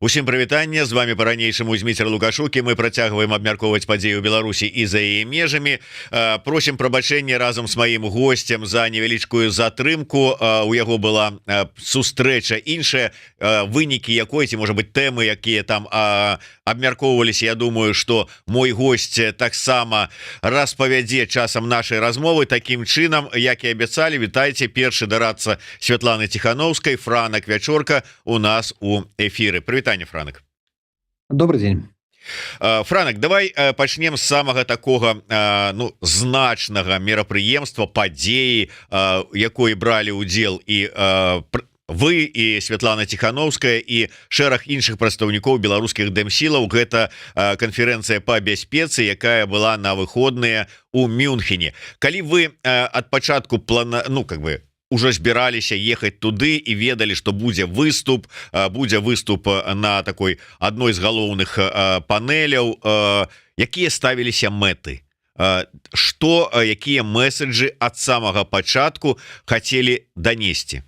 Усім прывітанне, з вами по-ранейшаму Зміцер Лукашук, і мы працягваем абмяркоўваць падзеі ў Беларусі і за яе межамі. Просім прабачэння разам з маім госцем за невялічкую затрымку. У яго была сустрэча іншая, вынікі якой, ці можа быць тэмы, якія там абмяркоўваліся. Я думаю, што мой госць таксама распавядзе часам нашай размовы такім чынам, як і абяцалі. Вітайце, першы дарадца Святланы Ціхановскай, Франак Вячорка у нас у эфіры. Прывітанне, Франак. Добрый день. Франак, давай пачнем з самага такога значнага мерапрыемства, падзеі, якой бралі ўдзел і вы, і Святлана Ціхановская, і шэраг іншых прадстаўнікоў беларускіх дэмсілаў. Гэта канферэнцыя па бяспецы, якая была на выходныя у Мюнхене. Калі вы ад пачатку уже збіраліся ехаць туды і ведалі, што будзе выступ на такой адной з галоўных панеляў, якія ставіліся мэты, якія месседжы ад самага пачатку хацелі данесці?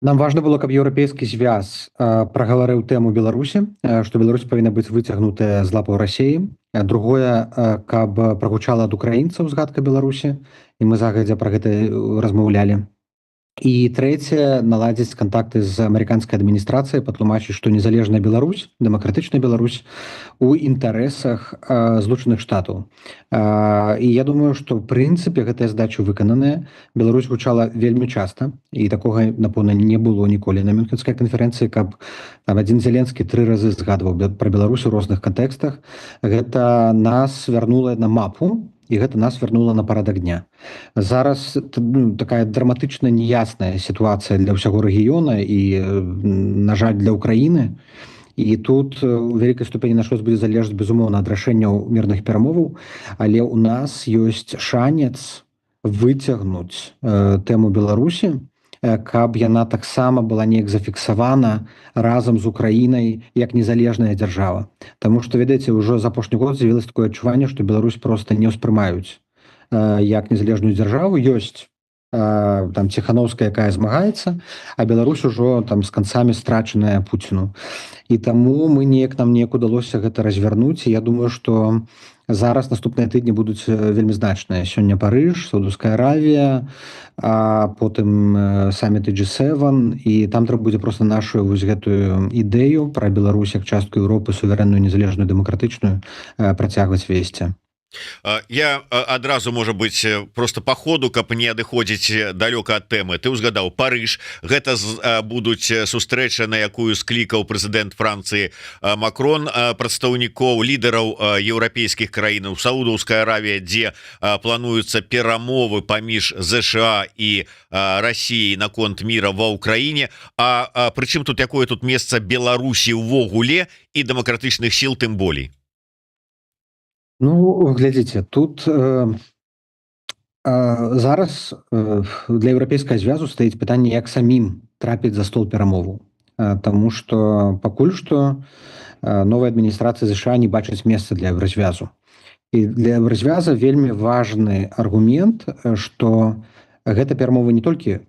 Нам важно было, каб еўрапейскі звяз прагаварыў тэму Беларусі, што Беларусь павінна быць выцягнутая з лапаў Расіі. Другое, каб прагучала ад украінцаў згадка Беларусі, і мы загадзя пра гэта размаўлялі. І трэцяе, наладзіць кантакты з амерыканскай адміністрацыяй, патлумачыць, што незалежная Беларусь, дэмакратычная Беларусь у інтарэсах Злучаных Штатаў. І я думаю, што ў прынцыпе гэтая задача выкананая. Беларусь гучала вельмі часта, і такога, напэўна, не было ніколі на Мюнхенскай канферэнцыі, каб там адзін Зеленскі 3 разы згадваў пра Беларусь у розных кантэкстах. Гэта нас вярнула на мапу, і гэта нас вярнула на парадак дня. Зараз такая драматычна неясная сітуацыя для ўсяго рэгіёна і, на жаль, для Украіны. І тут у вялікай ступені наш лёс будзе залежаць, безумоўна, ад рашэнняў мірных перамоваў, але ў нас ёсць шанец выцягнуць тэму Беларусі, каб яна таксама была неяк зафіксавана разам з Украінай як незалежная дзяржава. Таму што, ведаеце, ўжо за апошні год з'явілася такое адчуванне, што Беларусь проста не ўспрымаюць як незалежную дзяржаву. Ёсць там Ціхановская, якая змагаецца, а Беларусь ужо там з канцамі страчаная Пуціну. І таму нам неяк удалося гэта развярнуць. І я думаю, што зараз наступныя тыдні будуць вельмі значныя. Сёння Парыж, Саудаўская Аравія, а потым саміты G7, і там трэба будзе проста нашу вось гэтую ідэю пра Беларусь як частку Еўропы, суверэнную, незалежную, дэмакратычную працягваць весці. Я адразу, можа быць, просто по ходу, каб не адыходзіць далёка ад тэмы. Ты ўзгадаў Парыж. Гэта будуць сустрэча, на якую склікаў прэзідэнт Францыі Макрон прадстаўнікоў лідараў еўрапейскіх краінаў. Саудаўская Аравія, дзе плануюцца перамовы паміж ЗША і Расіяй наконт міра ва ўкраіне. Прычым тут якое тут месца Беларусі ўвогуле і дэмакратычных сіл тым болей? Ну, глядзіце, тут зараз для еўрапейскага звязу стаіць пытанне, як самім трапіць за стол перамоваў. Таму што пакуль што новая адміністрацыя ЗША не бачыць месца для еўразвязу. І для еўразвяза вельмі важны аргумент, што гэта перамовы не толькі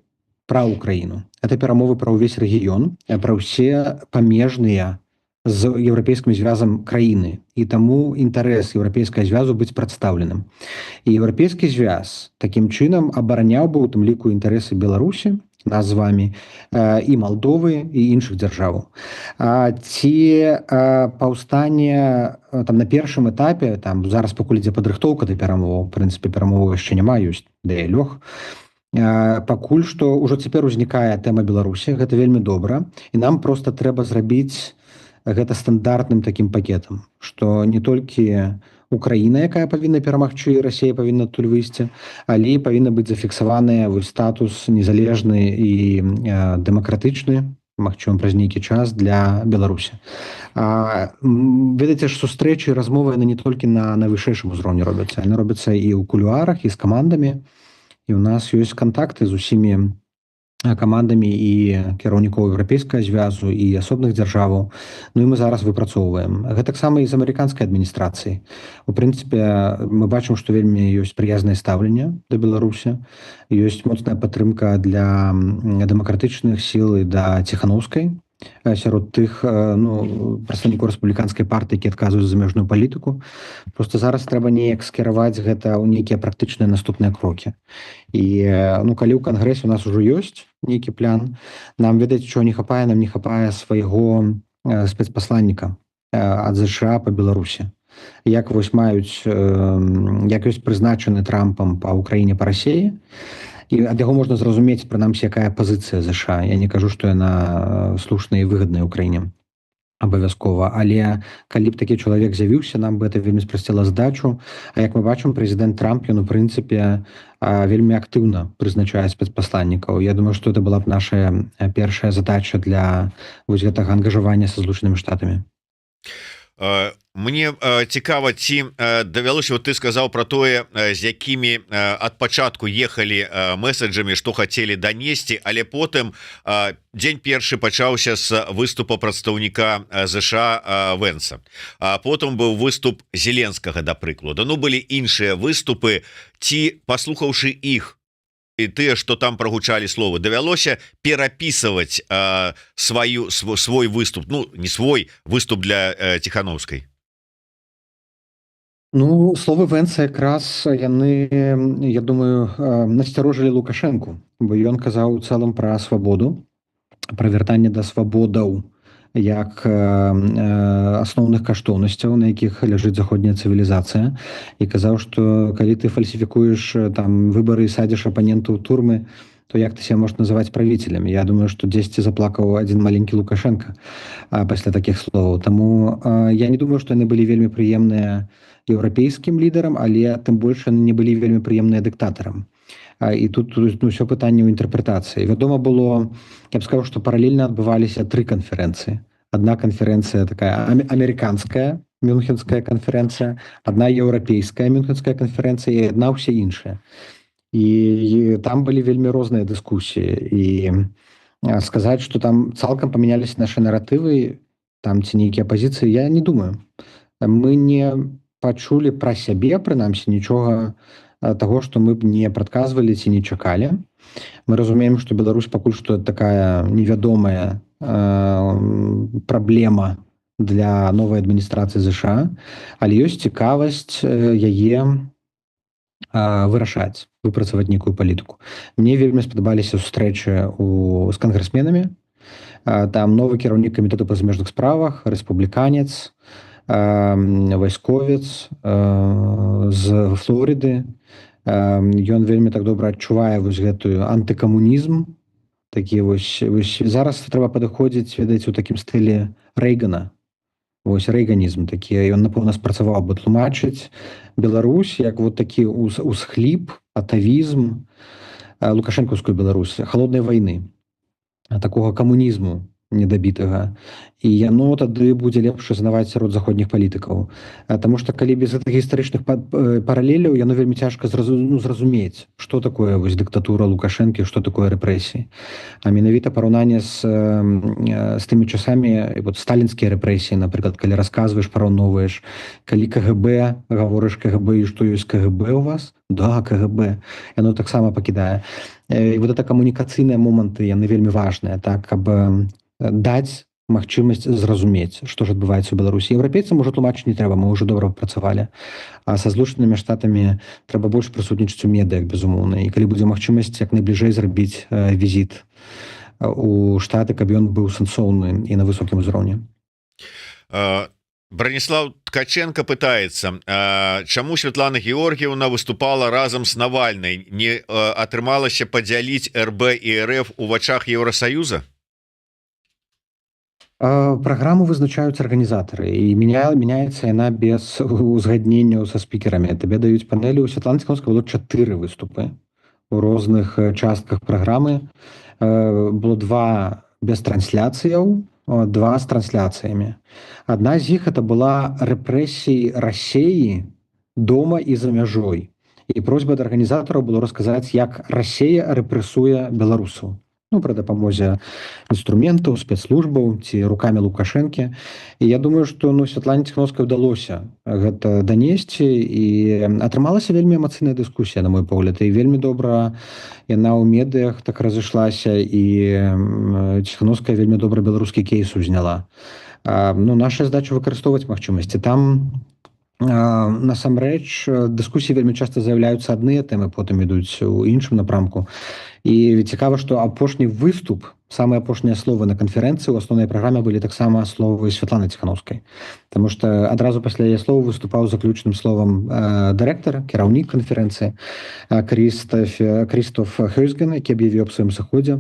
пра Украіну, гэта перамовы пра ўвесь рэгіён, пра ўсе памежныя з еўрапейскім звязам краіны. І таму інтарэс еўрапейскага звязу быць прадстаўленым. І еўрапейскі звяз такім чынам абараняў бы у тым ліку інтарэсы Беларусі, нас з вамі, і Малдовы, і іншых дзяржаваў. Ці паўстане там на першым этапе, там зараз пакуль ідзе падрыхтоўка да перамоваў, в прынцыпе, перамоваў яшчэ няма, ёсць дыялог, пакуль што ўжо цяпер узнікае тэма Беларусі, гэта вельмі добра, і нам проста трэба зрабіць гэта стандартным такім пакетам, што не толькі Украіна, якая павінна перамагчы, і Расія павінна адтуль выйсці, але павінна быць зафіксаваная статус незалежны і дэмакратычны, магчыма, праз нейкі час для Беларусі. Ведаеце ж, сустрэчы і размовы яны не толькі на вышэйшым узроўні робяцца, яны робяцца і ў кулуарах, і з камандамі, і ў нас ёсць кантакты з усімі камандамі і кіраўнікоў еўрапейскага звязу і асобных дзяржаваў. Ну і мы зараз выпрацоўваем. Гэтаксама і з амерыканскай адміністрацыяй. У прынцыпе, мы бачым, што вельмі ёсць прыязнае стаўленне да Беларусі, ёсць моцная падтрымка для дэмакратычных сіл і да Ціхановскай. сярод тых прадстаўнікоў рэспубліканскай партыі, які адказваюць за замежную палітыку. Просто зараз трэба неяк скіраваць гэта ў нейкія практычныя наступныя крокі. І калі ў кангрэсе у нас ужо ёсць нейкі план, нам ведаць, чого не хапае, нам не хапае свайго спецпасланніка ад ЗША па Беларусі. Як вось маюць, як ёсць прызначаны Трампам па Ўкраіне, па Расіі, і ад яго можна зразумець, прынамсі, якая пазіцыя ЗША. Я не кажу, што яна слушная і выгадная Ўкраіне абавязкова, але калі б такі чалавек з'явіўся, нам бы это вельмі спрасціла здачу. А як мы бачым, прэзідэнт Трамп, ён у прынцыпе вельмі актыўна прызначае спецпасланнікаў. Я думаю, што это была б наша першая задача для вось гэтага ангажавання са Злучанымі Штатамі. Мне цікава, ці давялося, вот ты сказаў про тое, з якімі ад пачатку ехалі месседжамі, што хацелі данесці, але потым дзень першы пачаўся з выступа прадстаўніка ЗША Вэнса, а потым быў выступ Зеленскага, да прыкладу. Ну, былі іншыя выступы, ці, паслухаўшы іх і тыя, што там прагучалі словы, давялося перапісваць свой выступ, ну, не свой выступ для Ціхановскай. Словы Вэнса якраз яны, я думаю, насцярожылі Лукашэнку, бо ён казаў у цэлым пра свабоду, пра вяртанне да свабодаў як асноўных каштоўнасцяў, на якіх ляжыць заходняя цывілізацыя, і казаў, што калі ты фальсіфікуеш там выбары і садзіш апанента ў турмы, то як ты себя можешь называць правителем? Я думаю, што дзесьці заплакаў адзін маленькі Лукашенко пасля такіх словаў. Таму я не думаю, што яны былі вельмі прыемныя еўрапейскім лідарам, але тым больш яны не былі вельмі прыемныя дыктатарам. І тут ўсё пытанне ў інтэрпрэтацыі. Вядома было, я б сказаў, што паралельна адбываліся 3 канферэнцыі. Адна канферэнцыя такая амерыканская, Мюнхенская канферэнцыя, адна еўрапейская Мюнхенская канферэнцыя і адна ўсе іншыя. І там былі вельмі розныя дыскусіі. І сказаць, што там цалкам памяняліся нашы наратывы, там ці нейкія пазіцыі, я не думаю. Мы не пачулі пра сябе, прынамсі, нічога таго, што мы б не прадказвалі ці не чакалі. Мы разумеем, што Беларусь пакуль што такая невядомая праблема для новай адміністрацыі ЗША, але ёсць цікавасць яе вырашаць, выпрацаваць нейкую палітыку. Мне вельмі спадабаліся сустрэчы з кангрэсменамі. Там новы кіраўнік камітэта па замежных справах, рэспубліканец, вайсковец з Флорыды. Ён вельмі так добра адчувае вось гэтую антыкамунізм. Такі вось зараз трэба падыходзіць, ведаеце, у такім стылі Рэйгана. Вось рэйганізм такі. Ён, напэўна, спрацаваў бы тлумачыць Беларусь як вот такі усхліп, атавізм лукашэнкаўскую Беларусь, халоднай вайны, такога камунізму недабітага. І яно тады будзе лепш рэзанаваць сярод заходніх палітыкаў. Таму што калі без гэтых гістарычных паралеляў, яно вельмі цяжка зразумець, што такое вось дыктатура Лукашэнкі, што такое рэпрэсіі. А менавіта параўнанне з тымі часамі, вот сталінскія рэпрэсіі, напрыклад, калі расказваеш, параўноўваеш, калі КГБ, гаворыш КГБ, і што ёсць КГБ у вас? Да, КГБ. Яно таксама пакідае. І вот это камунікацыйныя моманты, яны вельмі важныя, так, каб даць магчымасць зразумець, што ж адбываецца ў Беларусі. Еўрапейцам ужо тлумачыць не трэба, мы ўжо добра працавалі. А са Злучанымі Штатамі трэба больш прысутнічаць у медыях, безумоўна. І калі будзе магчымасць як найбліжэй зрабіць візіт у Штаты, каб ён быў сэнсоўны і на высокім узроўні. Браніслав Ткаченко пытаецца, чаму Святлана Георгіевна выступала разам з Навальнай? Не атрымалася падзяліць РБ і РФ у вачах Еўрасаюза? Праграму вызначаюць арганізатары, і мяняецца яна без узгадненняў са спікерамі. Табе даюць панелі. У Святланы Ціхановскай было 4 выступы у розных частках праграмы. Было 2 без трансляцыяў, 2 з трансляцыямі. Адна з іх это была рэпрэсіі Расіі дома і за мяжой. І просьба да арганізатараў было расказаць, як Расія рэпрэсуе беларусаў. пры дапамозе інструментаў, спецслужбаў ці рукамі Лукашэнкі. І я думаю, што Святлане Ціхановскай ўдалося гэта данесці, і атрымалася вельмі эмацыйная дыскусія, на мой погляд, і вельмі добра яна ў медыях так разышлася, і Ціхановская вельмі добра беларускі кейс узняла. Наша задача выкарыстоўваць магчымасці. Там насамрэч дыскусіі вельмі часта з'яўляюцца адныя тэмы, потым ідуць у іншым напрамку. І цікава, што апошні выступ, самыя апошнія словы на канферэнцыі ў асноўнай праграме былі таксама словы Святланы Ціхановскай. Таму што адразу пасля яе слова выступаў заключным словам дырэктар, кіраўнік канферэнцыі Крыстоф Хёйзген, які аб'явіў аб сваім сыходзе.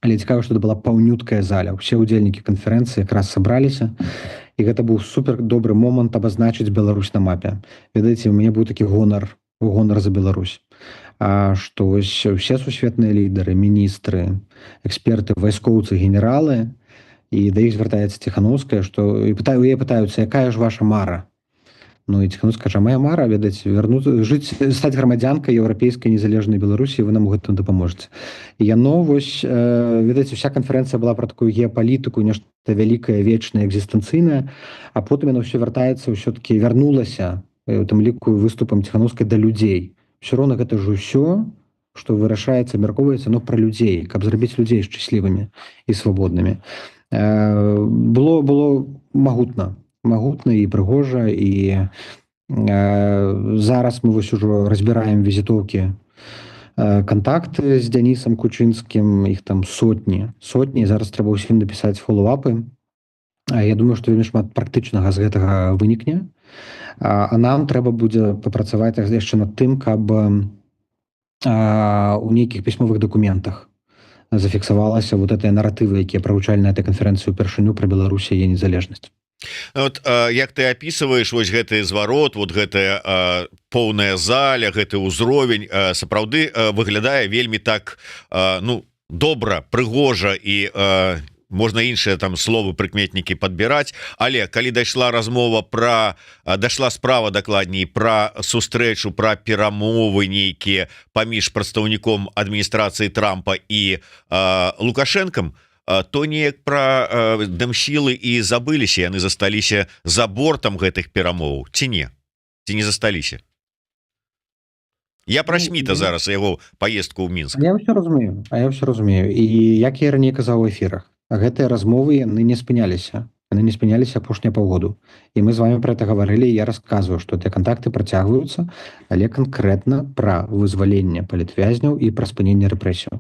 Але цікава, што это была паўнюткая заля. Усе ўдзельнікі канферэнцыі якраз сабраліся, і гэта быў супер добры момант абазначыць Беларусь на мапе. Ведаеце, у мяне быў такі гонар за Беларусь. Што вось усе сусветныя лідары, міністры, эксперты, вайскоўцы, генералы, і да іх звяртаецца Ціхановская, што і яе пытаюцца, якая ж ваша мара? І Ціхановская кажа, моя мара, ведаць, стаць грамадзянкай еўрапейскай незалежнай Беларусі, вы нам у гэтым дапаможаце. І яно, вось, ведаеце, уся канферэнцыя была пра такую геапалітыку, нешта вялікае, вечнае, экзістэнцыйнае, а потым яно ўсё вяртаецца, ўсё-такі вярнулася, у тым ліку выступам Ціхановскай да людзей. Все роўна гэта ж усё, што вырашаецца, абмяркоўваецца, пра людзей, каб зрабіць людзей шчаслівымі і свабоднымі. Было магутна і прыгожа, і зараз мы вось ужо разбіраем візітоўкі, кантакты з Дзянісам Кучынскім, іх там сотні, зараз трэба ўсім напісаць фоллоуапы. Я думаю, што вельмі шмат практычнага з гэтага вынікне, а нам трэба будзе папрацаваць яшчэ над тым, каб у нейкіх пісьмовых дакументах зафіксавалася вот гэтыя наратывы, якія прагучалі на этой канферэнцыі ўпершыню пра Беларусі і яе незалежнасць. Як ты опісваеш вось гэты зварот, вот гэтая поўная заля, гэты ўзровень сапраўды выглядае вельмі так добра, прыгожа, і можна іншыя там словы, прыкметнікі падбіраць. Але калі дайшла справа дакладней пра сустрэчу, пра перамовы нейкія паміж прадстаўніком адміністрацыі Трампа і Лукашэнкам, то неяк пра дэмсілы і забыліся, яны засталіся за бортам гэтых перамоваў, ці не засталіся? Я пра Сміта зараз, яго паездку ў Мінск. Я ўсё разумею. І як я раней казаў у эфірах, гэтыя размовы яны не спыняліся апошнія паўгоду. І мы з вами пра гэта гаварылі, і я расказваю, што тыя кантакты працягваюцца, але канкрэтна пра вызваленне палітвязняў і пра спыненне рэпрэсіяў.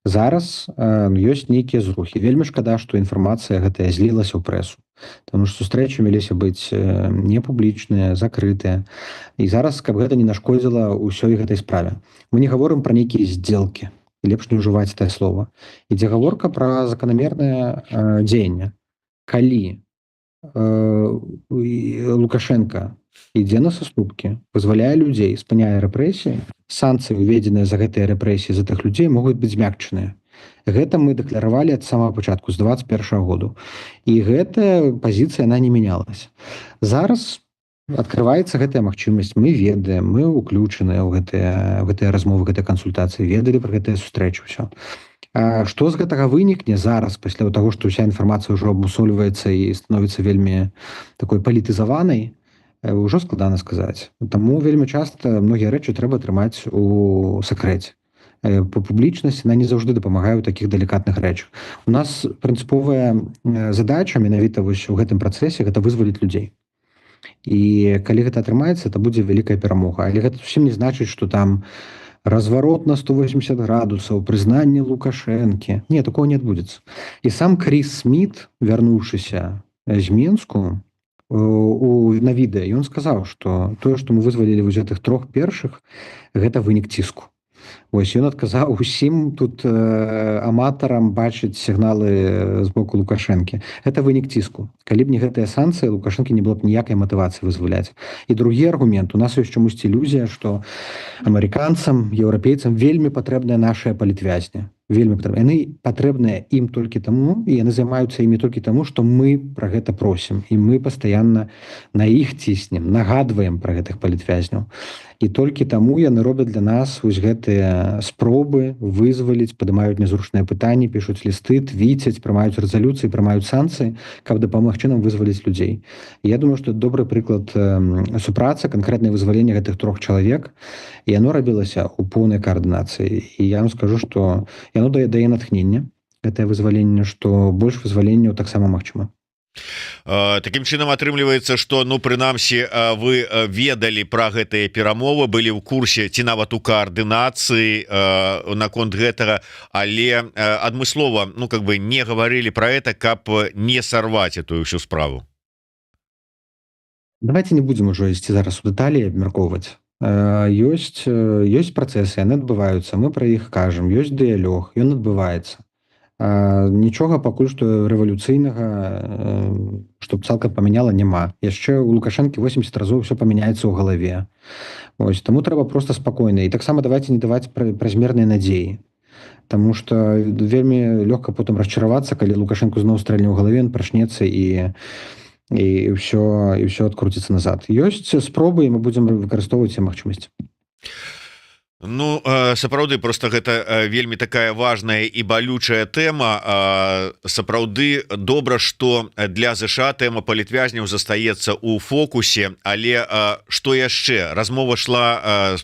Зараз ёсць нейкія зрухі. Вельмі шкада, што інфармацыя гэтая злілася ў прэсу, таму што сустрэчы меліся быць непублічныя, закрытыя. І зараз, каб гэта не нашкодзіла ўсёй гэтай справе. Мы не гаворым пра нейкія здзелкі, лепш не ўжываць тае слова. Ідзе гаворка пра заканамернае дзеянне. Калі Лукашенко ідзе на саступкі, дазваляе людзей, спыняе рэпрэсіі, санкцыі, уведзеныя за гэтыя рэпрэсіі, за тых людзей могуць быць змякчаныя. Гэта мы дэкларавалі ад самага пачатку, з 21 году. І гэтая пазіцыя, яна не мянялася. Зараз адкрываецца гэтая магчымасць. Мы ведаем, мы ўключаныя ў гэтыя размовы, гэтыя кансультацыі, ведалі пра гэтыя сустрэчы, ўсё. Што з гэтага вынікне зараз, пасля таго, што ўся інфармацыя ўжо абмусольваецца і становіцца вельмі такой палітызаванай, ўжо складана сказаць. Таму вельмі часта многія рэчы трэба трымаць у сакрэце. Па публічнасці яна не заўжды дапамагае ў такіх далікатных рэчах. У нас прынцыповая задача менавіта вось у гэтым працэсе гэта вызваліць людзей. І калі гэта атрымаецца, это будзе вялікая перамога. Але гэта зусім не значыць, што там разворот на 180 градусаў, прызнанне Лукашэнкі. Не, такого не адбудзецца. І сам Крис Сміт, вярнуўшыся з Мінску, на відэа, ён сказаў, што тое, што мы вызвалілі вось гэтых 3 першых, гэта вынік ціску. Вось ён адказаў усім тут аматарам бачыць сігналы з боку Лукашэнкі. Гэта вынік ціску. Калі б не гэтыя санкцыі, Лукашэнкі не было б ніякай матывацыі вызваляць. І другі аргумент. У нас ёсць чамусьці ілюзія, што амерыканцам, еўрапейцам вельмі патрэбныя нашыя палітвязні. Вельмі патрэбныя. Яны патрэбныя ім толькі таму, і яны займаюцца імі толькі таму, што мы пра гэта просім. І мы пастаянна на іх ціснем, нагадваем пра гэтых палітвязняў. і толькі таму яны робяць для нас вось гэтыя спробы вызваліць, падымаюць нязручныя пытанні, пішуць лісты, твіцяць, прымаюць рэзалюцыі, прымаюць санкцыі, каб дапамагчы нам вызваліць людзей. І я думаю, што добры прыклад супрацы, канкрэтнае вызваленне гэтых 3 чалавек, і яно рабілася ў поўнай каардынацыі. І я вам скажу, што яно дае натхнення, гэтае вызваленне, што больш вызваленняў таксама магчыма. Такім чынам атрымліваецца, што ну прынамсі вы ведалі пра гэтыя перамовы, былі ў курсе ці нават у каардынацыі наконт гэтага, але адмыслова ну как бы не гаварылі пра это, каб не сарваць эту ўсю справу. Давайте не будзем ужо ісці зараз у дэталі абмяркоўваць. Ёсць працэсы, яны адбываюцца, мы пра іх кажам, ёсць дыялог, ён адбываецца. Нічога пакуль што рэвалюцыйнага, што цалкам памяняла, няма. Яшчэ ў Лукашэнкі 80 разоў все памяняецца ў галаве. Ось, таму трэба проста спакойна. І таксама давайте не даваць празмерныя надзеі. Таму што вельмі лёгка потым расчаравацца, калі Лукашэнку зноў стрэльне ў галаве, ён прачнецца і ўсё адкруціцца назад. Ёсць спробы, і мы будзем выкарыстоўваць усе магчымасці. Ну сапраўды просто гэта вельмі такая важная і балючая тэма. Сапраўды добра, што для ЗША тэма палітвязняў застаецца ў фокусе, але што яшчэ размова шла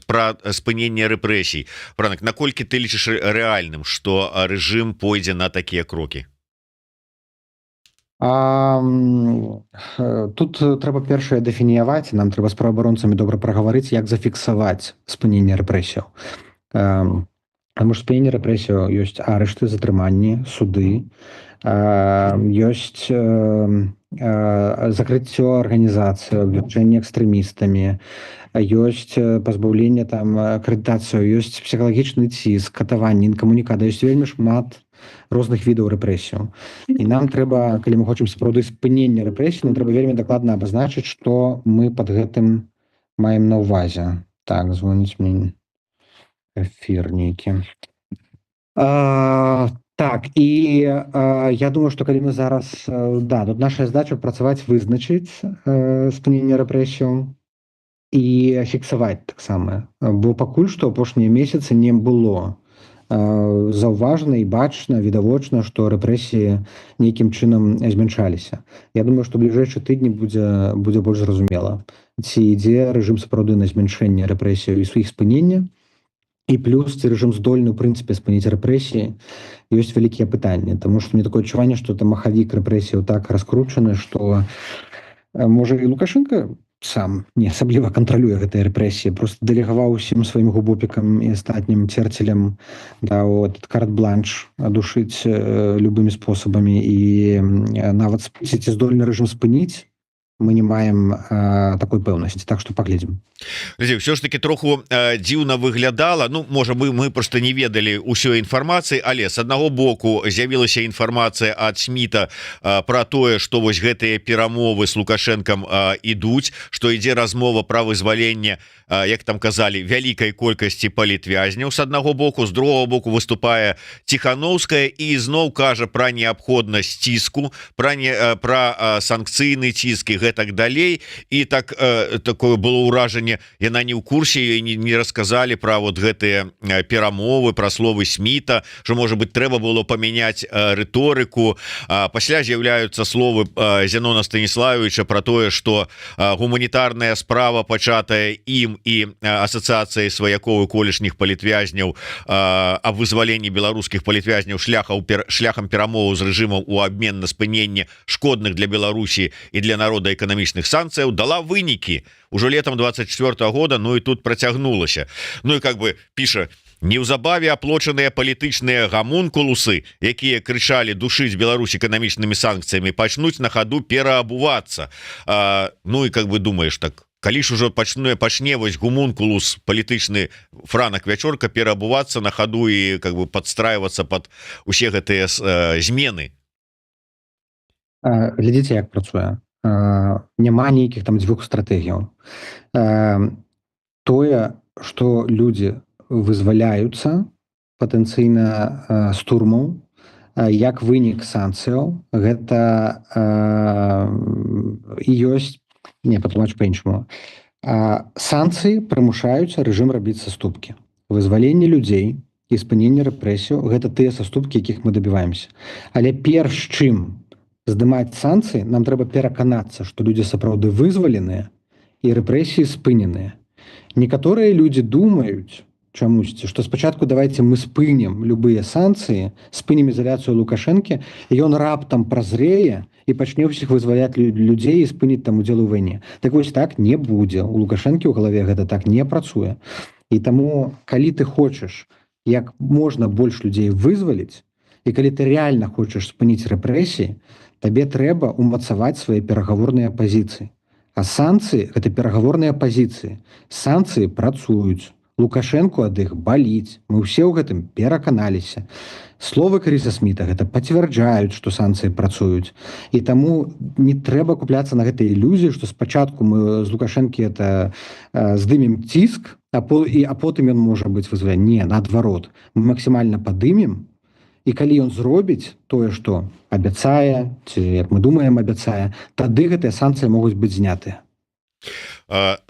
пра спыненне рэпрэсій. Франак, наколькі ты лічыш рэальным, што рэжым пойдзе на такія крокі? Тут трэба першае дэфініяваць, нам трэба з праваабаронцамі добра прагаварыць, як зафіксаваць спыненне рэпрэсіяў. Таму што спыненне рэпрэсіяў ёсць арышты, затрыманні, суды, ёсць закрыццё арганізацыі, абвярчэнне экстрэмістамі, ёсць пазбаўленне там акрэдытацыю, ёсць псіхалагічны ціск, катаванні, інкамунікада, ёсць вельмі шмат розных відаў рэпрэсіяў. І нам трэба, калі мы хочам сапраўды спынення рэпрэсій, нам трэба вельмі дакладна абазначыць, што мы пад гэтым маем на ўвазе. Так, звоніць мне эфір нейкі. Так, і я думаю, што калі мы зараз, да, тут наша задача працаваць, вызначыць спыненне рэпрэсіяў і фіксаваць таксама. Бо пакуль што апошнія месяцы не было заўважна і бачна, відавочна, што рэпрэсіі нейкім чынам змяншаліся. Я думаю, што бліжэйшыя тыдні будзе больш зразумела, ці ідзе рэжым сапраўды на змяншэнне рэпрэсіяў і іх спынення, і плюс ці рэжым здольны ў прынцыпе спыніць рэпрэсіі, ёсць вялікія пытанні, таму што мне такое адчуванне, што там махавік рэпрэсіяў так раскручаны, што можа і Лукашенко сам не асабліва кантралюе гэтыя рэпрэсіі, просто дэлегаваў усім сваім губопікам і астатнім церцелям этот карт-бланш адушыць любымі спосабамі, і нават ці здольны рэжым спыніць, мы не маем такой пэўнасці, так што паглядзім. Все ж таки троху дзіўна выглядала. Ну можа мы просто не ведалі ўсёй інфармацыі, але с аднаго боку з'явілася інфармацыя ад Сміта про тое, што вось гэтыя перамовы с Лукашэнкам ідуць, што ідзе размова пра вызваленне, як там казалі, вялікай колькасці палітвязняў с аднаго боку, з другого боку выступае Ціхановская і зноў кажа пра неабходнасць ціску, пра санкцыйны ціск і гэтак далей. І так такое было ўражанне, яна не ў курсе і не расказалі пра вот гэтыя перамовы, пра словы Сміта, што можа быть трэба было памяняць рыторыку. Пасля з'яўляюцца словы Зенона Станіславовича пра тое, што гуманітарная справа, пачатая ім і асацыяцыяй сваякоў і колішніх палітвязняў аб вызваленні беларускіх палітвязняў шляхам перамоваў з рэжымам у абмен на спыненне шкодных для Беларусі і для народа эканамічных санкцыяў, дала вынікі уже летом 24 года. Ну і тут працягнулася. Ну і как бы піша: неўзабаве аплочаныя палітычныя гамункулусы, якія крычалі душыць Беларусь эканамічнымі санкцыямі, пачнуць на хаду пераабувацца. Ну і как бы думаеш, так калі ж ужо пачне вось гумункулус палітычны Франак Вячорка пераабувацца на хаду і как бы падстрайвацца пад усе гэтыя змены. Глядзіце, як працуе. Няма нейкіх там дзвюх стратэгіяў. Тое, што людзі вызваляюцца патэнцыйна з турмаў як вынік санкцыяў, гэта і ёсць, не патлумачу па-іншаму, Санкцыі прымушаюць рэжым рабіць саступкі. Вызваленне людзей і спыненне рэпрэсію гэта тыя саступкі, якіх мы дабіваемся. Але перш чым здымаць санкцыі, нам трэба пераканацца, што людзі сапраўды вызваленыя і рэпрэсіі спыненыя. Некаторыя людзі думаюць чамусьці, што спачатку давайте мы спынем любыя санкцыі, спынем ізаляцыю Лукашэнкі, і ён раптам празрэе і пачне ўсіх вызваляць людзей і спыніць там удзел у вайне. Так вось так не будзе. У Лукашэнкі ў галаве гэта так не працуе. І таму, калі ты хочаш як можна больш людзей вызваліць, і калі ты реально хочаш спыніць рэпрэсіі, табе трэба умацаваць свае перагаворныя пазіцыі. А санкцыі – гэта перагаворныя пазіцыі. Санкцыі працуюць. Лукашэнку ад іх баліць. Мы ўсе ў гэтым пераканаліся. Словы Кріса Сміта гэта пацвярджаюць, што санкцыі працуюць. І таму не трэба купляцца на гэтай ілюзіі, што спачатку мы з Лукашэнкі это здымем ціск, а потым ён можа быць вызвалены. Не, наадварот. Мы максімальна падымем, і калі ён зробіць тое, што абяцае, ці, як мы думаем, абяцае, тады гэтыя санкцыі могуць быць знятыя.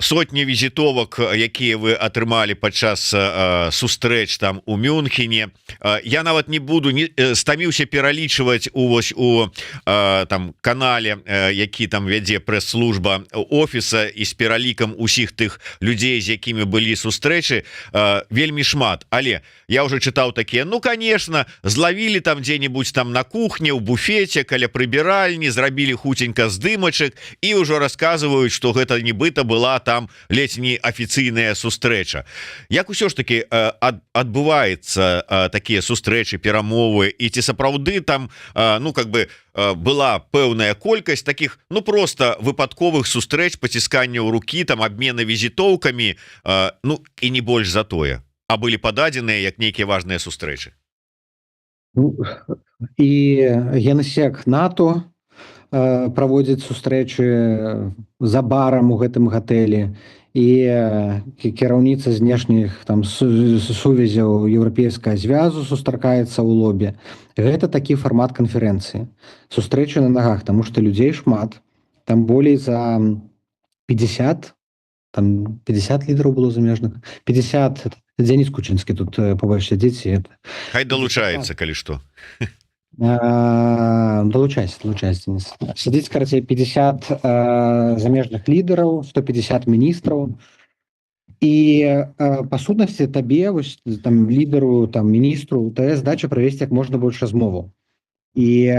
Сотні візітовак, якія вы атрымалі падчас сустрэч там у Мюнхене. Я нават не буду стаміўся пералічваць у там канале, які там вядзе прэс-служба офіса, і з пералікам усіх тых людзей, з якімі былі сустрэчы, вельмі шмат. Але я уже чытаў такія, ну конечно, злавілі там дзе-нибудь там на кухне, у буфеце, каля прыбіральні, зрабілі хуценька здымачак і ўжо расказваюць, што гэта нібыта была там ледзь не афіцыйная сустрэча. Як усё ж таки адбываецца такія сустрэчы, перамовы, і ці сапраўды там ну как бы была пэўная колькасць таких, ну просто выпадковых сустрэч, пацісканняў рукі, там абмена візітоўкамі, ну і не больш за тое, а былі пададзеныя як нейкія важныя сустрэчы? І генсек НАТО праводзіць сустрэчы за барам у гэтым гатэлі, і кіраўніца знешніх там сувязяў еўрапейскага звязу сустракаецца ў лобі. Гэта такі фармат канферэнцыі. Сустрэчы на нагах, таму што людзей шмат. Там болей за 50 лідараў было замежных. 50, Дзеніс Кучынскі тут побольш сядзіць. Хай далучаецца, калі што. Долучайся, Денис. Сидіць, карацей, 50 замежных лідараў, 150 міністраў. І па сутнасці табе, вось, там, лідару, там, міністру, тая задача правесці як можна больш размоваў. І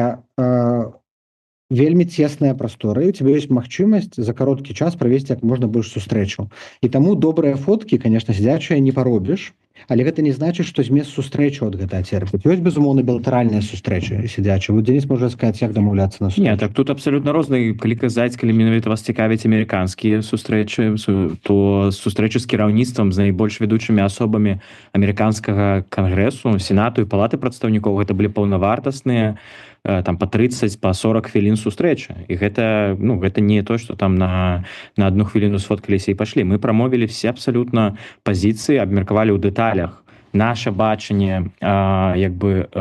вельмі цесная прастора, і у цябе ёсць магчымасць за кароткі час правесці як можна больш сустрэчаў. І таму добрыя фоткі, конечно, сядзячыя не паробіш, але гэта не значыць, што змест сустрэчу ад гэта церпіць. Ёсць, безумоўна, білатэральныя сустрэчы сядзячыя. Вот Денис можа сказаць, як дамаўляцца на сустрэчу. Не, так тут абсалютна розныя. Калі казаць, калі менавіта вас цікавяць амерыканскія сустрэчы, то сустрэчы з кіраўніцтвам, з найбольш ведучымі асобамі амерыканскага кангрэсу, сенату і палаты прадстаўнікоў, гэта былі паўнавартасныя, там по 30, по 40 хвілін сустрэчы. І гэта, ну, гэта не то, што там на одну хвіліну сфоткаліся і пашлі. Мы прамовілі все абсалютна пазіцыі, абмеркавалі ў дэталях наше бачанне як бы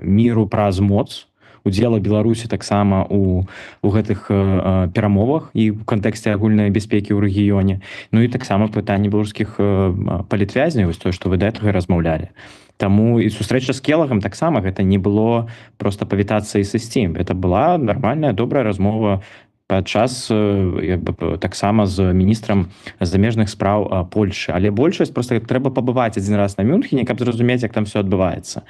міру праз моц, удзела Беларусі таксама у гэтых перамовах і ў кантэксце агульнай бяспекі ў рэгіёне. Ну і таксама пытанне беларускіх палітвязняў, вось тое, што вы да гэтага размаўлялі. Таму і сустрэча з Келагам таксама гэта не было проста павітацца і сысці. Это была нармальная, добрая размова падчас таксама з міністрам замежных спраў Польшы. Але большасць проста трэба пабываць адзін раз на Мюнхене, каб зразумець, як там все адбываецца.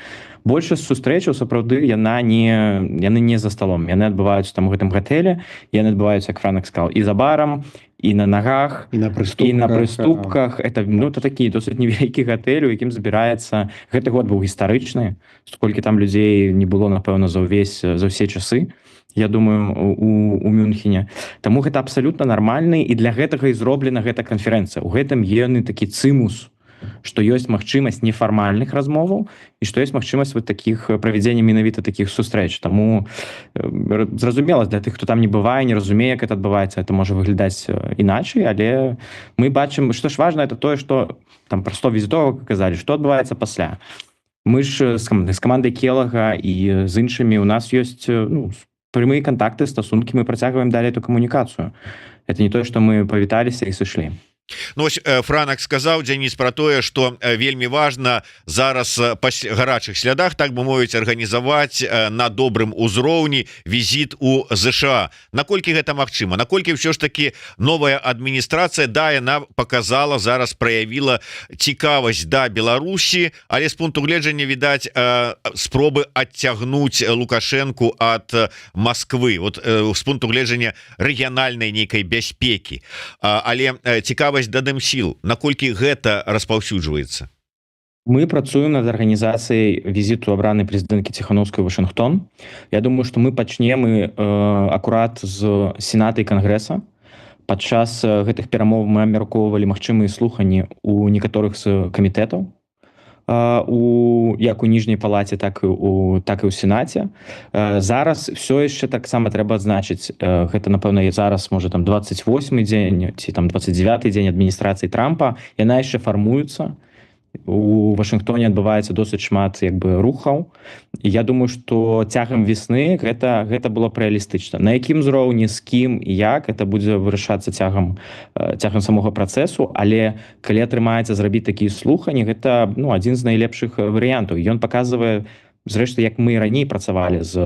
Большасць сустрэчаў сапраўды яны не за сталом. Яны адбываюцца там у гэтым гатэлі, яны адбываюцца, як Франак сказаў, і за барам, і на нагах, і на прыступках. Это, ну, это такі досыць невялікі гатэль, у якім збіраецца. Гэты год быў гістарычны, сколькі там людзей не было, напэўна, за ўсе часы, я думаю, у Мюнхене. Таму гэта абсалютна нармальны, і для гэтага і зроблена гэта канферэнцыя. У гэтым ёсць такі цымус, што ёсць магчымасць нефармальных размоваў і што ёсць магчымасць вот таких правядзення менавіта такіх сустрэч. Таму зразумела, для тых, хто там не бывае, не разумее, як это адбываецца, это можа выглядаць іначай, але мы бачым, што ж важна, это тое, што там пра 100 візітовак казалі, што адбываецца пасля. Мы ж з камандай Келага і з іншымі у нас ёсць, ну, прямыя кантакты, стасункі, мы працягваем далей эту камунікацыю. это не то, что мы павіталіся і сышлі. Ну, ось Франак сказаў, Дзяніс, про тое, што вельмі важна зараз па гарачых слядах, так бы мовіць, арганізаваць на добрым узроўні візіт у ЗША. Наколькі гэта магчыма? Наколькі ўсё ж таки новая адміністрацыя, да, яна показала, зараз праявіла цікавасць да Беларусі, але з пункту гледжання, відаць, спробы адцягнуць Лукашенку ад Москвы, вот з пункту гледжання рэгіянальнай нейкай бяспекі. Але цікавасць дадым сіл, наколькі гэта распаўсюджваецца? Мы працуем над арганізацыяй візіту абранай прэзідэнткі Ціханаўскай ў Вашынгтон. Я думаю, што мы пачнем акурат з Сената і Кангрэса. Падчас гэтых перамоў мы абмяркоўвалі магчымыя слуханні ў некаторых з камітэтаў, як у ніжняй палаце, так і ў Сенаце. Зараз все яшчэ таксама трэба адзначыць, гэта, напэўна, зараз, можа, там 28-й дзень ці там 29-й дзень адміністрацыі Трампа, яна яшчэ фармуецца. У Вашынгтоне адбываецца досыць шмат рухаў. І я думаю, што цягам весны гэта было б рэалістычна. На якім узроўні, з кім і як, гэта будзе вырашацца цягам самога працэсу, але калі атрымаецца зрабіць такія слуханні, гэта адзін з найлепшых варыянтаў. Ён паказвае, зрэшты, як мы раней працавалі з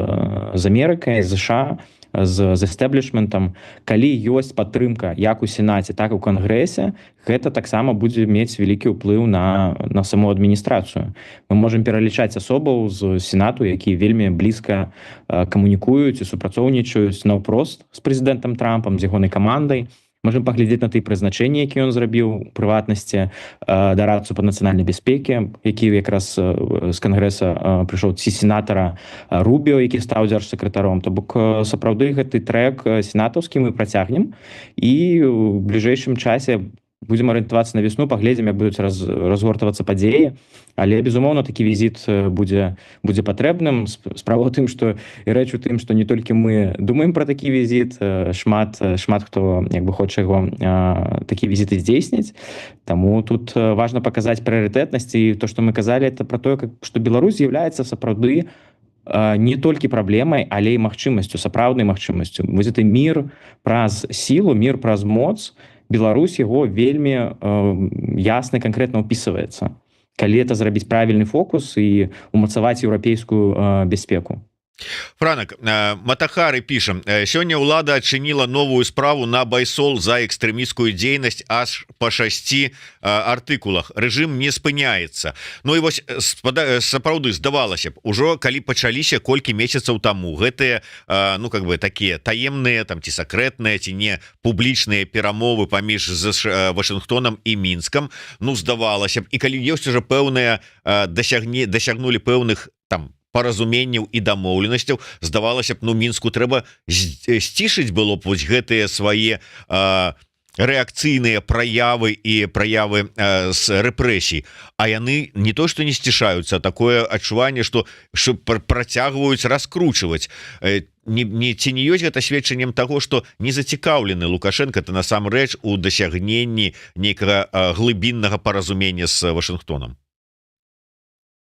Амерыкай, з США, з эстэблішментам. Калі ёсць падтрымка як у Сенаце, так і ў Кангрэсе, гэта таксама будзе мець вялікі ўплыў на саму адміністрацыю. Мы можам пералічаць асобаў з Сенату, якія вельмі блізка камунікуюць і супрацоўнічаюць наўпрост з прэзідэнтам Трампам, з ягонай камандай. Можем паглядзець на тыя прызначэнні, які ён зрабіў, у прыватнасці дарадцу па нацыянальнай бяспеке, які якраз з Кангрэса прыйшоў, ці сенатара Рубіо, які стаў дзяржсакратаром. То бок сапраўды гэты трэк сенатаўскі мы працягнем і ў бліжэйшым часе будзем арыентавацца на весну, паглядзім, як будуць разгортвацца падзеі. Але, безумоўна, такі візіт будзе патрэбным. Справа ў тым, што і рэч у тым, што не толькі мы думаем пра такі візіт, шмат хто хоча яго такі візіты здзейсніць. Таму тут важна паказаць прыярытэтнасць, і то, што мы казалі, это пра тое, што Беларусь з'яўляецца сапраўды не толькі праблемай, але і магчымасцю, сапраўднай магчымасцю. Вось гэты мір праз сілу, мір праз моц, Беларусь яго вельмі ясна і канкрэтна ўпісваецца. Калі это зрабіць правільны фокус і умацаваць еўрапейскую бяспеку. Франак, Матахары пішам: сёння ўлада адчыніла новую справу на Байсол за экстрэмісцкую дзейнасць аж па 6 артыкулах. Рэжым не спыняецца. Ну і вось сапраўды здавалася б, ужо калі пачаліся колькі месяцаў таму гэтыя такія таемныя там ці сакрэтныя ці не публічныя перамовы паміж Вашынгтонам і Мінскам, здавалася б, і калі ёсць ужо пэўныя дасягнулі пэўных там паразуменняў і дамоўленасцяў, здавалася б, Мінску трэба сцішыць было б вось гэтыя свае рэакцыйныя праявы і праявы з рэпрэсій. А яны не то што не сцішаюцца, а такое адчуванне, што працягваюць раскручваць. Ці не ёсць гэта сведчаннем таго, што не зацікаўлены Лукашенко то насамрэч у дасягненні нейкага глыбіннага паразумення з Вашынгтонам?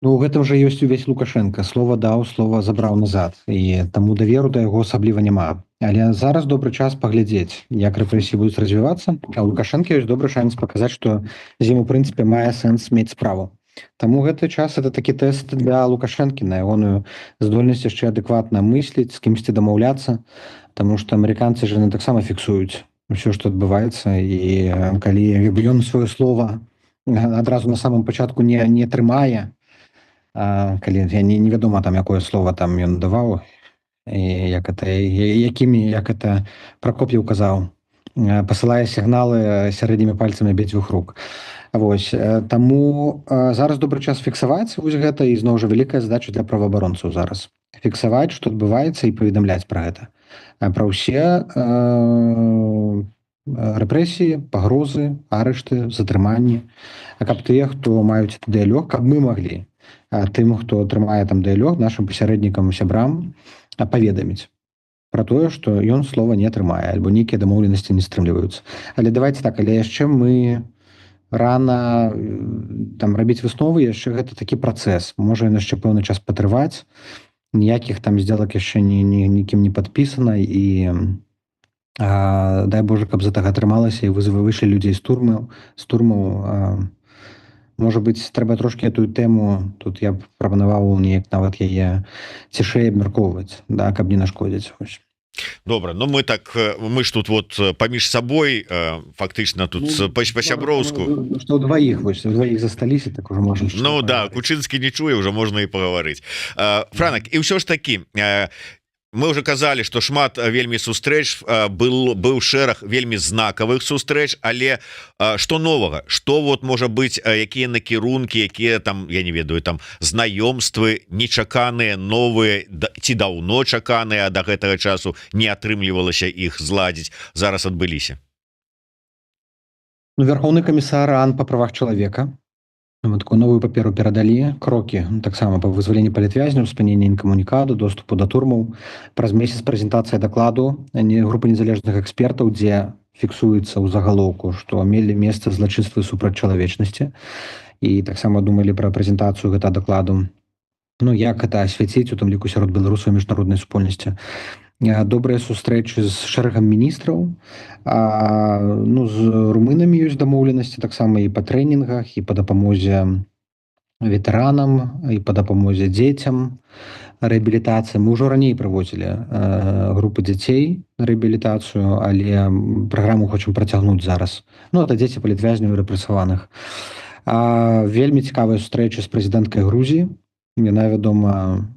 Ну, у гэтым жа ёсць увесь Лукашенко. Слова даў, слова забраў назад. І таму даверу да яго асабліва няма. Але зараз добры час паглядзець, як рэпрэсіі будуць развівацца. А у Лукашенко ёсць добры шанец паказаць, што з ім, у прынцыпе, мае сэнс мець справу. Таму гэты час — это такі тэст для Лукашэнкі на ягоную здольнасць яшчэ адэкватна мысліць, з кімсьці дамаўляцца. Таму што амерыканцы ж таксама фіксуюць усё, што адбываецца. І калі ён сваё слова адразу на самым пачатку не трымае, калі невядома там якое слово там ён даваў, як это Прокоп'еў казаў, пасылае сігналы сярэднімі пальцамі абедзвюх рук. Вось, таму зараз добры час фіксаваць вось гэта, і зноў жа вялікая задача для праваабаронцаў зараз. Фіксаваць, што адбываецца, і паведамляць пра гэта. Пра ўсе рэпрэсіі, пагрозы, арышты, затрыманні, каб тыя, хто маюць дыялог, каб мы маглі тым, хто трымае там дыялог, нашым пасярэднікам, сябрам паведаміць пра тое, што ён слова не атрымае, альбо нейкія дамоўленасці не стрымліваюцца. Але давайте так, але яшчэ мы рана там рабіць высновы, яшчэ гэта такі працэс. Можа ён яшчэ пэўны час патрываць, ніякіх там сделак яшчэ нікім не падпісана, і Дай Боже, каб з гэтага атрымалася і выйшлі людзей з турмаў. Можа быць, трэба трошки эту тэму, тут я б прапанаваў неяк нават яе цішэй абмяркоўваць, да, каб не нашкодзіць. Добра, ну мы ж тут вот паміж сабой фактычна тут па-сяброўску што дваіх засталіся, так уже можна. Ну да, Кучынскі не чуе, уже можна і пагаварыць. Франак, і ўсё ж такі мы уже казалі, што шмат вельмі сустрэч быў шэраг вельмі знакавых сустрэч, але што новага, што вот можа быць, якія накірункі, якія там, я не ведаю, там знаёмствы нечаканыя, новыя ці даўно чаканыя, да гэтага часу не атрымлівалася іх зладзіць, зараз адбыліся. Ну, Верховны камісар ААН па правах чалавека такую новую паперу перадалі крокі таксама па вызваленні палітвязняў, спынення інкамунікаду, доступу да турмаў. Праз месяц прэзентацыя дакладу групы незалежных экспертаў, дзе фіксуецца ў загалоўку, што мелі месца злачынствы супраць чалавечнасці, і таксама думалі пра прэзентацыю гэта дакладу, ну як гэта асвяціць, у тым ліку сярод беларусаў міжнароднай супольнасці. Добрыя сустрэчы з шэрагам міністраў, ну з румынамі ёсць дамоўленасці таксама і па трэнінгах, і па дапамозе ветэранам, і па дапамозе дзецям, рэабілітацыі. Мы ўжо раней праводзілі групы дзяцей на рэабілітацыю, але праграму хочам працягнуць зараз. Ну это дзеці палітвязняў рэпрэсаваных. Вельмі цікавыя сустрэчы з прэзідэнткай Грузіі. Яна, вядома,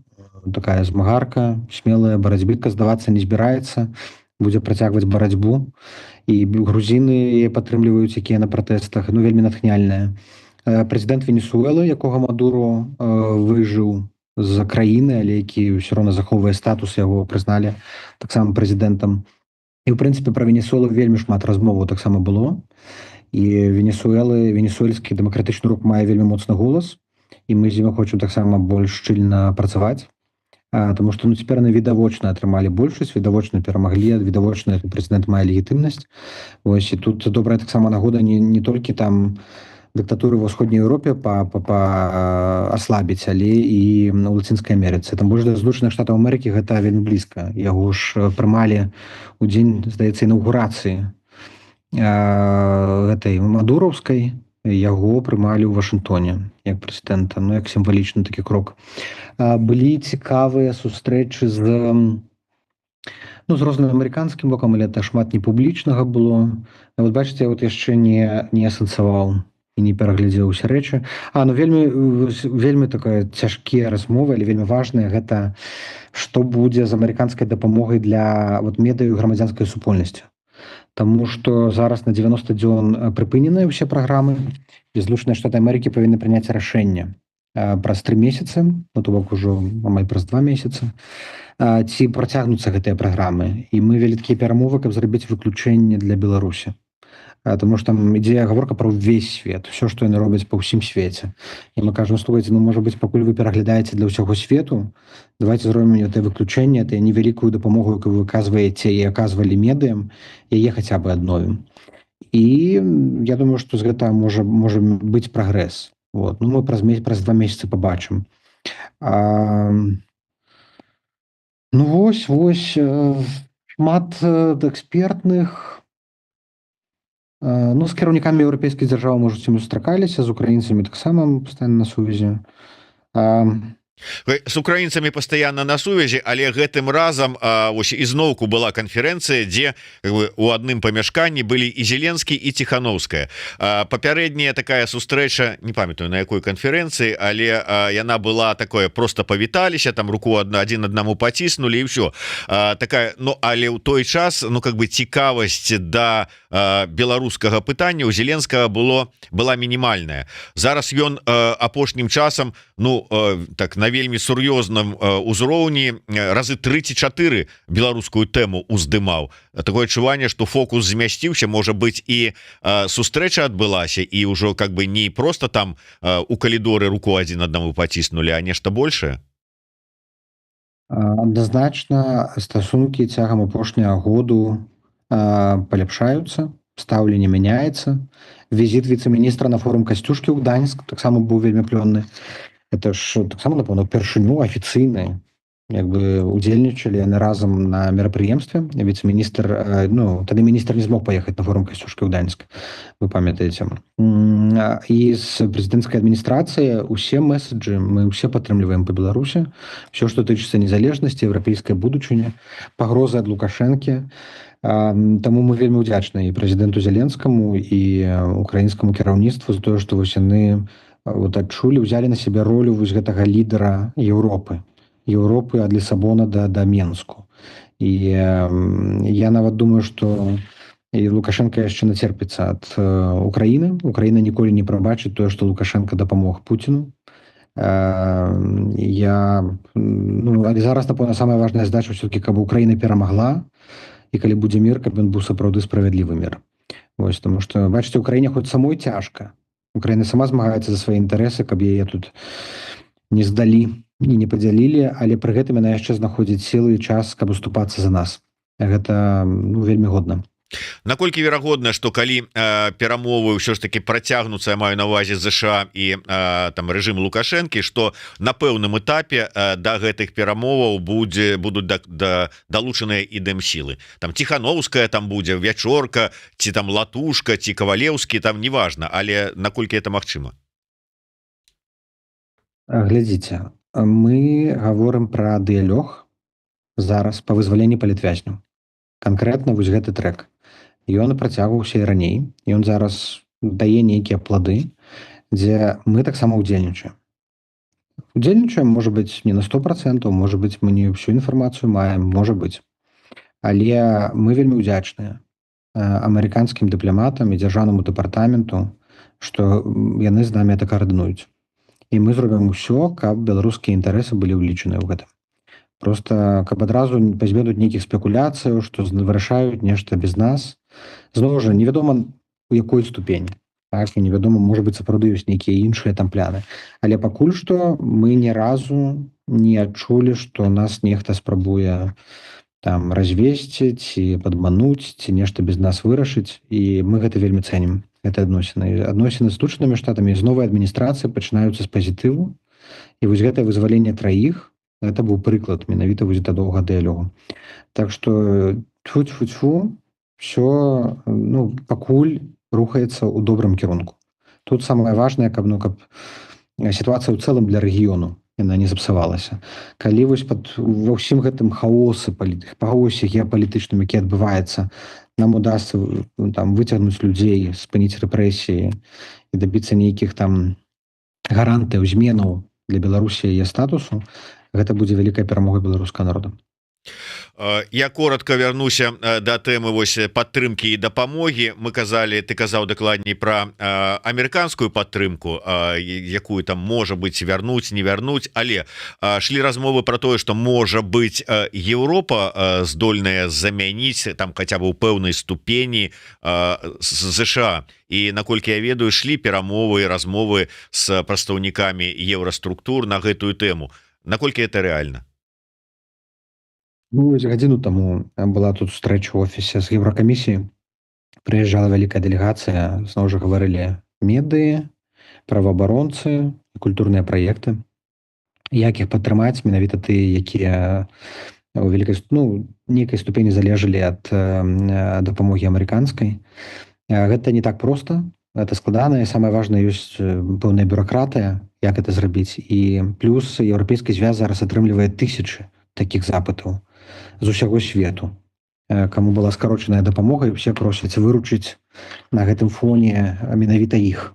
такая змагарка, смелая барацьбітка, здавацца не збіраецца, будзе працягваць барацьбу, і грузіны яе падтрымліваюць, якія на пратэстах, ну вельмі натхняльная. Прэзідэнт Венесуэлы, якога Мадуру выжыў з краіны, але які ўсё роўна захоўвае статус, яго прызналі таксама прэзідэнтам. І ў прынцыпе пра Венесуэлу вельмі шмат размоваў таксама было, і венесуэльскі дэмакратычны рух мае вельмі моцны голас, і мы з ім хочам таксама больш шчыльна працаваць. Таму што цяпер яны відавочна атрымалі большасць, відавочна перамаглі, відавочна прэзідэнт мае легітымнасць. Вось, і тут добрая таксама нагода не толькі там дыктатуры ва ўсходняй Еўропе аслабіць, але і ў Лацінскай Амерыцы. Там больш да Злучаных Штатаў Амерыкі гэта вельмі блізка. Яго ж прымалі ў дзень, здаецца, інаўгурацыі гэтай мадураўскай, яго прымалі ў Вашынгтоне як прэзідэнта, ну як сімвалічны такі крок. Былі цікавыя сустрэчы з розным амерыканскім бокам, але это шмат непублічнага было. Вот бачыце, я вот яшчэ не асэнсаваў і не пераглядзеў усе рэчы. Вельмі такая цяжкія размовы, але вельмі важныя, гэта што будзе з амерыканскай дапамогай для медыа і грамадзянскай супольнасці. Таму што зараз на 90 дзён прыпыненыя ўсе праграмы, і Злучаныя Штаты Амерыкі павінны прыняць рашэнне праз 3 месяцы, ну то бок ужо амаль праз 2 месяцы, ці працягнуцца гэтыя праграмы. І мы вялі такія перамовы, каб зрабіць выключэнне для Беларусі. Таму што там ідзе гаворка пра ўвесь свет, все, што яны робяць па ўсім свеце. І мы кажам, слухайце, ну можа быць, пакуль вы пераглядаеце для ўсяго свету, давайте зробім это выключэнне, это невялікую дапамогу, якую вы аказваеце і аказвалі медыям, яе хаця бы адновім. І я думаю, што з гэта можа быць прагрэс. Вот. Ну мы праз 2 месяцы пабачым. Ну вось, шмат экспертных. Ну, з кіраўнікамі еўрапейскіх дзяржаў, можа, мы сустракаліся, з украінцамі таксама пастаянна на сувязі. С украінцамі пастаянна на сувязі, але гэтым разам ізноўку была канферэнцыя, дзе у адным памяшканні былі і Зеленскі, і Ціхановская. Папярэдняя такая сустрэча, не памятаю на якой канферэнцыі, але яна была такое, просто павіталіся, там руку адзін аднаму паціснулі і ўсё. Такая, ну, але ў той час, ну, как бы цікавасць да беларускага пытання у Зеленскага была мінімальная. Зараз ён апошнім часам, ну, так, на вельмі сур'ёзным узроўні разы 3-4 беларускую тэму уздымаў. Такое адчуванне, што фокус змясціўся, можа быць, і сустрэча адбылася, і ўжо как бы не просто там у калідоры руку адзін аднаму паціснулі, а нешта большее. Адназначна стасункі цягам апошняга году паляпшаюцца, стаўленне мяняецца. Візіт віцэ-міністра на форум Касцюшкі ў Гданьск таксама быў вельмі плённы. Это ж таксама, напэўна, упершыню афіцыйны як бы удзельнічалі яны разам на мерапрыемстве. Віцэ-міністр, ну тады міністр не змог паехаць на форум Касцюшкі ў Гданьск, вы памятаеце. І з прэзідэнцкай адміністрацыі усе месседжы мы ўсе падтрымліваем па Беларусі, все, што тычыцца незалежнасці, еўрапейскай будучыні, пагрозы ад Лукашэнкі. Таму мы вельмі ўдзячныя і прэзідэнту Зеленскаму і украінскаму кіраўніцтву за тое, што вось яны вот адчулі, ўзялі на сябе ролю вось гэтага лідара Еўропы ад Лісабона да Менску. І я нават думаю, што і Лукашенко яшчэ нацерпіцца ад Украіны. Украіна ніколі не прабачыць тое, што Лукашенко дапамог Пуціну. Але зараз, напэўна, самая важная задача ўсё-такі, каб Украіна перамагла, і калі будзе мір, каб ён быў сапраўды справядлівы мір. Вось, таму што, бачыце, Украіне хоць самой цяжка. Украіна сама змагаецца за свае інтарэсы, каб яе тут не здалі і не падзялілі, але пры гэтым яна яшчэ знаходзіць сілы і час, каб уступацца за нас. Гэта вельмі годна. Наколькі верагодна, што калі перамовы ўсё ж таки працягнуцца, я маю на увазе ЗША і там рэжым Лукашэнкі, што на пэўным этапе да гэтых перамоваў будуць далучаныя і дэмсілы. Там Ціхановская там будзе, Вячорка, ці там Латушка, ці Кавалеўскі, там неважна, але наколькі это магчыма? Глядзіце, мы гаворым пра дыялог зараз па вызваленні палітвязняў. Канкрэтна вось гэты трэк. Ён працягваўся і раней. Ён зараз дае нейкія плады, дзе мы таксама ўдзельнічаем. Удзельнічаем, можа быць, не на 100%, можа быць, мы не ўсю інфармацыю маем, можа быць. Але мы вельмі ўдзячныя амерыканскім дыпламатам і дзяржаўнаму дэпартаменту, што яны з намі это каардынуюць. І мы зробім усё, каб беларускія інтарэсы былі ўлічаныя ў гэтым. Просто каб адразу пазбегнуць нейкіх спекуляцыяў, што вырашаюць нешта без нас. Зноў жа, невядома у якой ступені. Так, і невядома, можа быць, сапраўды ёсць нейкія іншыя там пляны. Але пакуль што мы ні разу не адчулі, што нас нехта спрабуе там развесці, ці падмануць, ці нешта без нас вырашыць, і мы гэта вельмі цэнім. Гэта адносіны. Адносіны з Злучанымі Штатамі з новай адміністрацыі пачынаюцца з пазітыву. І вось гэтае вызваленне траіх, гэта быў прыклад менавіта вось да доўга дыялогу. Так што тьфу-тьфу-тьфу, все пакуль рухаецца ў добрым кірунку. Тут самае важнае, каб сітуацыя ў цэлым для рэгіёну яна не запсавалася. Калі вось ва ўсім гэтым хаосе геапалітычным, які адбываецца, нам удасся там выцягнуць людзей, спыніць рэпрэсіі і дабіцца нейкіх там гарантыяў зменаў для Беларусі яе статусу, гэта будзе вялікая перамога беларускага народа. Я коротко вярнуся да тэмы вось падтрымкі і дапамогі. Мы казалі, ты казаў дакладней пра амерыканскую падтрымку, якую там можа быць вярнуць, не вярнуць, але шлі размовы пра тое, што можа быць Еўропа здольная замяніць там хаця бы ў пэўнай ступені ЗША. І наколькі я ведаю, шлі перамовы і размовы з прадстаўнікамі еўраструктур на гэтую тэму. Наколькі это рэальна? Гадзіну таму была тут сустрэча ў офісе з Еўракамісіяй. Прыязджала вялікая дэлегацыя, зноў жа гаварылі медыі, праваабаронцы, культурныя праекты. Як іх падтрымаць, менавіта тыя, якія у нейкай ступені залежалі ад дапамогі амерыканскай. Гэта не так проста, гэта складана, і самае важнае, ёсць пэўная бюракратыя, як гэта зрабіць. І плюс еўрапейскі звяз зараз атрымлівае тысячы такіх запытаў з усяго свету, каму была скарочаная дапамога, і ўсе просяць выручыць на гэтым фоне менавіта іх.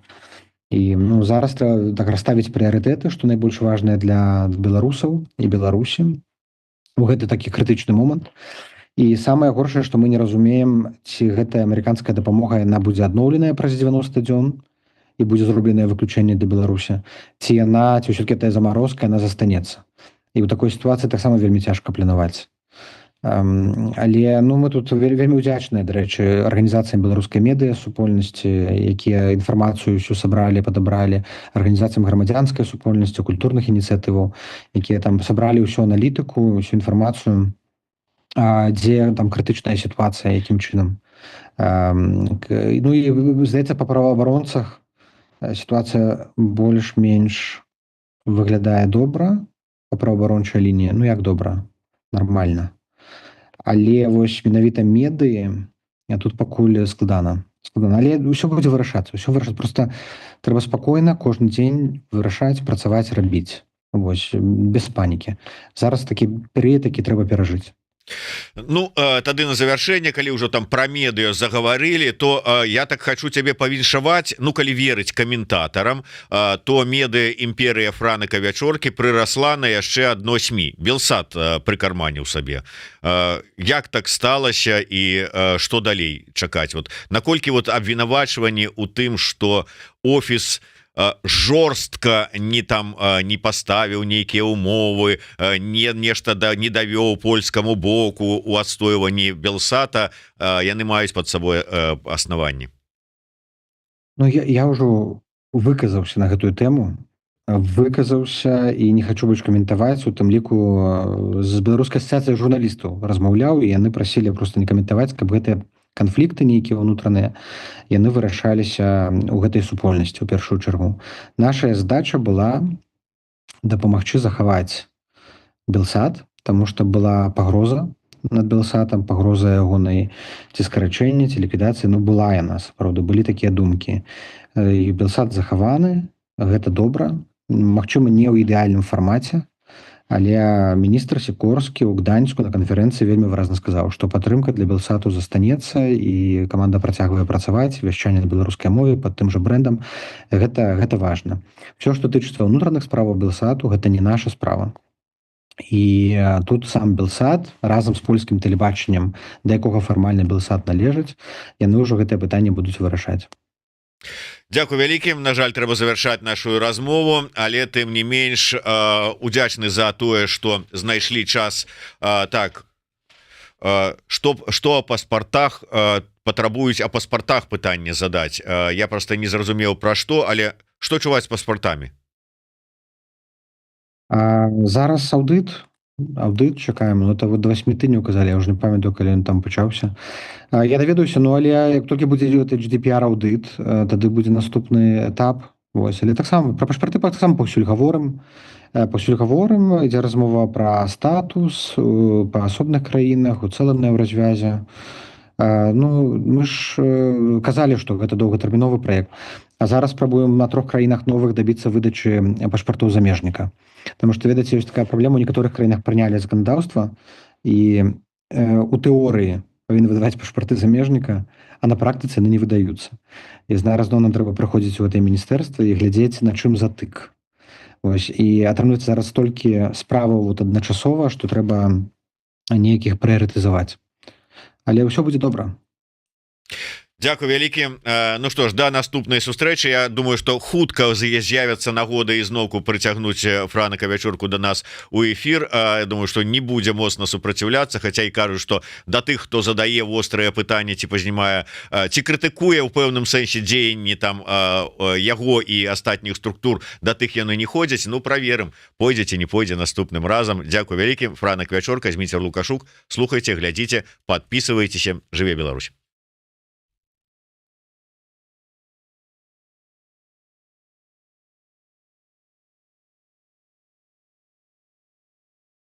І зараз трэба так расставіць прыярытэты, што найбольш важнае для беларусаў і Беларусі у гэты такі крытычны момант. І самае горшае, што мы не разумеем, ці гэтая амерыканская дапамога яна будзе адноўленая праз 90 дзён і будзе зробленае выключэнне для Беларусі, ці ўсё-такі тая замарозка, яна застанецца. І ў такой сітуацыі таксама вельмі цяжка планаваць. Але мы тут вельмі ўдзячныя, дарэчы, арганізацыям беларускай медыа супольнасці, якія інфармацыю ўсю сабралі, падабралі, арганізацыям грамадзянскай супольнасці, культурных ініцыятываў, якія там сабралі ўсю аналітыку, ўсю інфармацыю, дзе там крытычная сітуацыя, якім чынам. І, здаецца, па праваабаронцах сітуацыя больш-менш выглядае добра, па праваабарончай лініі, ну як добра, нармальна. Але вось менавіта медыі тут пакуль складана, але ўсё будзе вырашацца, ўсё вырашаць, просто трэба спакойна кожны дзень вырашаць, працаваць, рабіць, вось, без панікі. Зараз такі перыяд, які трэба перажыць. Ну тады на завяршэнне, калі ўжо там пра медыа загаварылі, то я так хочу цябе павіншаваць. Ну калі верыць каментатарам, то медыа імперыя Франака Вячоркі прырасла на яшчэ адно СМІ. Белсат прыкарманіў сабе. Як так сталася і што далей чакаць? Вот наколькі вот абвінавачванні у тым, што офіс жорстка не там не паставіў нейкія умовы, нешта не давёў польскаму боку у адстойванні Белсата, яны маюць пад сабой аснаванні. Ну я ўжо выказаўся на гэтую тэму, выказаўся і не хочу больш каментаваць, у тым ліку з беларускай асацыяцыяй журналістаў размаўляў, і яны прасілі просто не каментаваць, каб гэтыя канфлікты нейкія ўнутраныя яны вырашаліся ў гэтай супольнасці ў першую чаргу. Наша задача была дапамагчы захаваць Белсат, таму што была пагроза над Белсатам, пагроза ягонай ці скарачэння, ці ліквідацыі, ну была яна, сапраўды былі такія думкі. І Белсат захаваны, гэта добра, магчыма не ў ідэальным фармаце, але міністр Сікорскі ў Гданьску на канферэнцыі вельмі выразна сказаў, што падтрымка для Белсату застанецца і каманда працягвае працаваць, вяшчанне на беларускай мове пад тым жа брэндам. Гэта важна. Всё, што тычыцца ўнутраных справаў Белсату, гэта не наша справа. І тут сам Белсат разам з польскім тэлебачаннем, да якога фармальна Белсат належыць, яны ўжо гэтае пытанне будуць вырашаць. Дзякуй вялікім. На жаль, трэба завяршаць нашу размову, але тым не менш удзячны за тое, што знайшлі час. Так што о паспартах патрабуюць, о паспартах пытанне задаць. Я просто не зразумеў пра што, але што чуваць з паспартамі? Зараз аўдыт чакаем, ну это вот да 8 тыдняў казалі, я ўжо не памятаю, калі ён там пачаўся. Я даведаюся, ну але як толькі будзе GDPR аўдыт, тады будзе наступны этап. Вось, але таксама пра пашпарты таксама паўсюль гаворым. Ідзе размова пра статус па асобных краінах, у цэлым на еўразвязе. Ну мы ж казалі, што гэта доўгатэрміновы праект. А зараз спрабуем на 3 краінах новых дабіцца выдачы пашпартоў замежніка. Таму што, ведаеце, ёсць такая праблема, у некаторых краінах прынялі заканадаўства і у тэорыі павінны выдаваць пашпарты замежніка, а на практыцы яны не выдаюцца. І зараз нам трэба прыходзіць у гэтае міністэрства і глядзець, на чым затык. Ось, і атрымліваецца зараз столькі справаў вот адначасова, што трэба нейкіх прыярытызаваць. Але ўсё будзе добра. Дзякуй вялікі. Ну што ж, да наступнай сустрэчы. Я думаю, што хутка з'явяцца нагоды ізноўку прыцягнуць Франака Вячорку да нас у эфір. Я думаю, што не будзе моцна супраціўляцца, хаця і кажуць, што да тых, хто задае вострыя пытанні ці пазнімае, ці крытыкуе ў пэўным сэнсе дзеянні там яго і астатніх структур, да тых яны не ходзяць. Ну праверым, пойдзе ці не пойдзе наступным разам. Дзякуй вялікім. Франак Вячорка, Зміцер Лукашук. Слухайце, глядзіце, подписывайтеся. Жыве Беларусь.